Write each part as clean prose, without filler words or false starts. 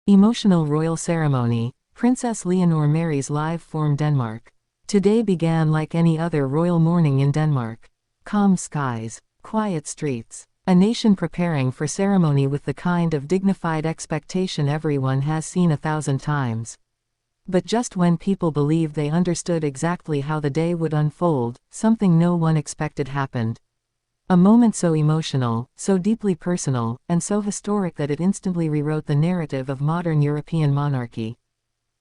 Emotional royal ceremony. Princess Leonore marries live from Denmark. Today began like any other royal morning in Denmark. Calm skies, quiet streets, a nation preparing for ceremony with the kind of dignified expectation everyone has seen 1,000 times. But just when people believed they understood exactly how the day would unfold, something no one expected happened. A moment so emotional, so deeply personal, and so historic that it instantly rewrote the narrative of modern European monarchy.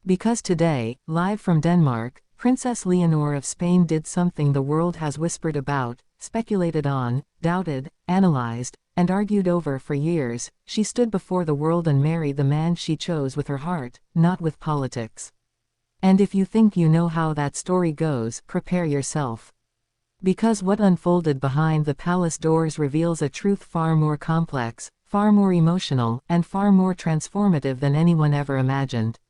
Because today, live from Denmark, Princess Leonore of Spain did something the world has whispered about, speculated on, doubted, analyzed, and argued over for years. She stood before the world and married the man she chose with her heart, not with politics. And if you think you know how that story goes, prepare yourself. Because what unfolded behind the palace doors reveals a truth far more complex, far more emotional, and far more transformative than anyone ever imagined.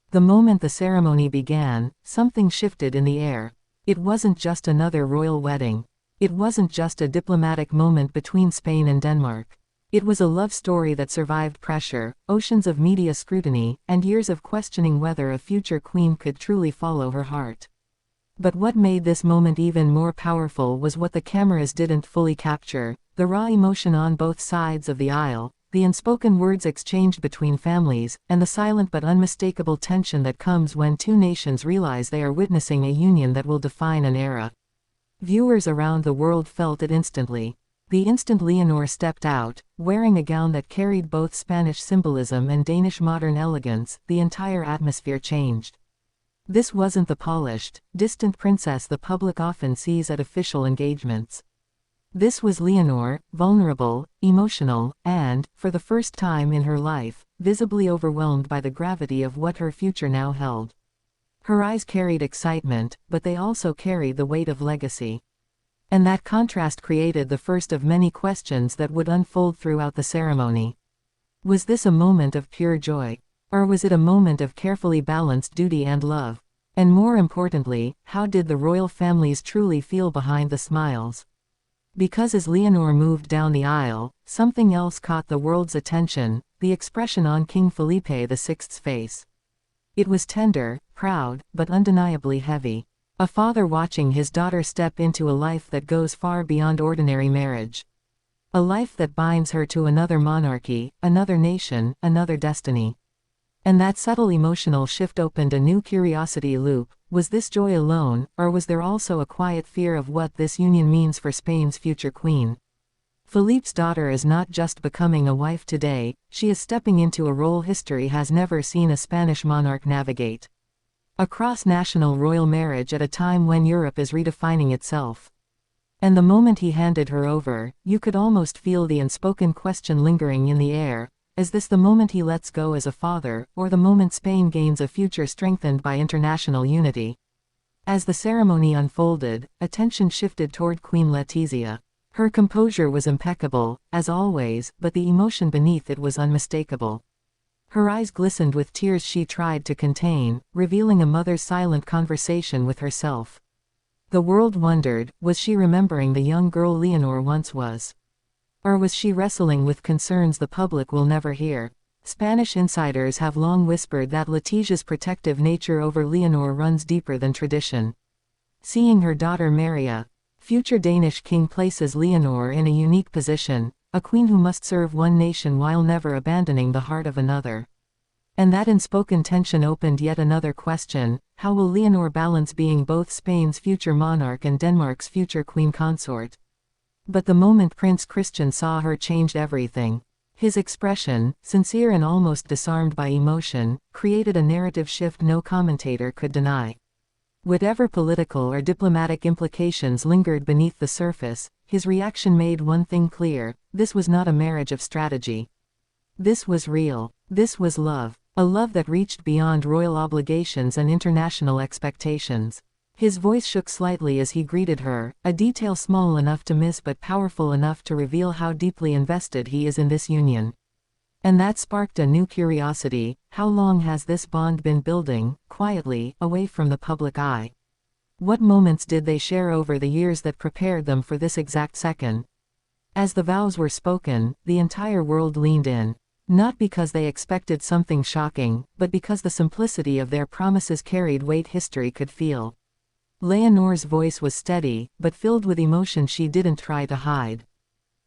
The moment the ceremony began, something shifted in the air. It wasn't just another royal wedding. It wasn't just a diplomatic moment between Spain and Denmark. It was a love story that survived pressure, oceans of media scrutiny, and years of questioning whether a future queen could truly follow her heart. But what made this moment even more powerful was what the cameras didn't fully capture: the raw emotion on both sides of the aisle, the unspoken words exchanged between families, and the silent but unmistakable tension that comes when two nations realize they are witnessing a union that will define an era. Viewers around the world felt it instantly. The instant Leonore stepped out, wearing a gown that carried both Spanish symbolism and Danish modern elegance, the entire atmosphere changed. This wasn't the polished, distant princess the public often sees at official engagements. This was Leonore, vulnerable, emotional, and, for the first time in her life, visibly overwhelmed by the gravity of what her future now held. Her eyes carried excitement, but they also carried the weight of legacy. And that contrast created the first of many questions that would unfold throughout the ceremony. Was this a moment of pure joy? Or was it a moment of carefully balanced duty and love? And more importantly, how did the royal families truly feel behind the smiles? Because as Leonore moved down the aisle, something else caught the world's attention: the expression on King Felipe VI's face. It was tender, proud, but undeniably heavy. A father watching his daughter step into a life that goes far beyond ordinary marriage. A life that binds her to another monarchy, another nation, another destiny. And that subtle emotional shift opened a new curiosity loop: was this joy alone, or was there also a quiet fear of what this union means for Spain's future queen? Felipe's daughter is not just becoming a wife today, she is stepping into a role history has never seen a Spanish monarch navigate. A cross-national royal marriage at a time when Europe is redefining itself. And the moment he handed her over, you could almost feel the unspoken question lingering in the air: is this the moment he lets go as a father, or the moment Spain gains a future strengthened by international unity? As the ceremony unfolded, attention shifted toward Queen Letizia. Her composure was impeccable, as always, but the emotion beneath it was unmistakable. Her eyes glistened with tears she tried to contain, revealing a mother's silent conversation with herself. The world wondered, was she remembering the young girl Leonore once was? Or was she wrestling with concerns the public will never hear? Spanish insiders have long whispered that Letizia's protective nature over Leonore runs deeper than tradition. Seeing her daughter marry a future Danish king places Leonore in a unique position: a queen who must serve one nation while never abandoning the heart of another. And that unspoken tension opened yet another question: how will Leonore balance being both Spain's future monarch and Denmark's future queen consort? But the moment Prince Christian saw her changed everything. His expression, sincere and almost disarmed by emotion, created a narrative shift no commentator could deny. Whatever political or diplomatic implications lingered beneath the surface, his reaction made one thing clear: this was not a marriage of strategy. This was real. This was love. A love that reached beyond royal obligations and international expectations. His voice shook slightly as he greeted her, a detail small enough to miss but powerful enough to reveal how deeply invested he is in this union. And that sparked a new curiosity: how long has this bond been building, quietly, away from the public eye? What moments did they share over the years that prepared them for this exact second? As the vows were spoken, the entire world leaned in. Not because they expected something shocking, but because the simplicity of their promises carried weight history could feel. Leonore's voice was steady, but filled with emotion she didn't try to hide.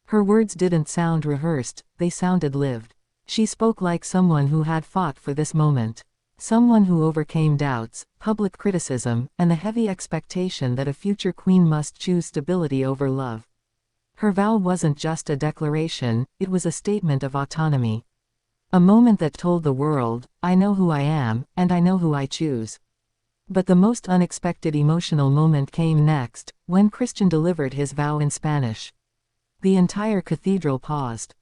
Her words didn't sound rehearsed, they sounded lived. She spoke like someone who had fought for this moment. Someone who overcame doubts, public criticism, and the heavy expectation that a future queen must choose stability over love. Her vow wasn't just a declaration, it was a statement of autonomy. A moment that told the world, I know who I am, and I know who I choose. But the most unexpected emotional moment came next, when Christian delivered his vow in Spanish. The entire cathedral paused.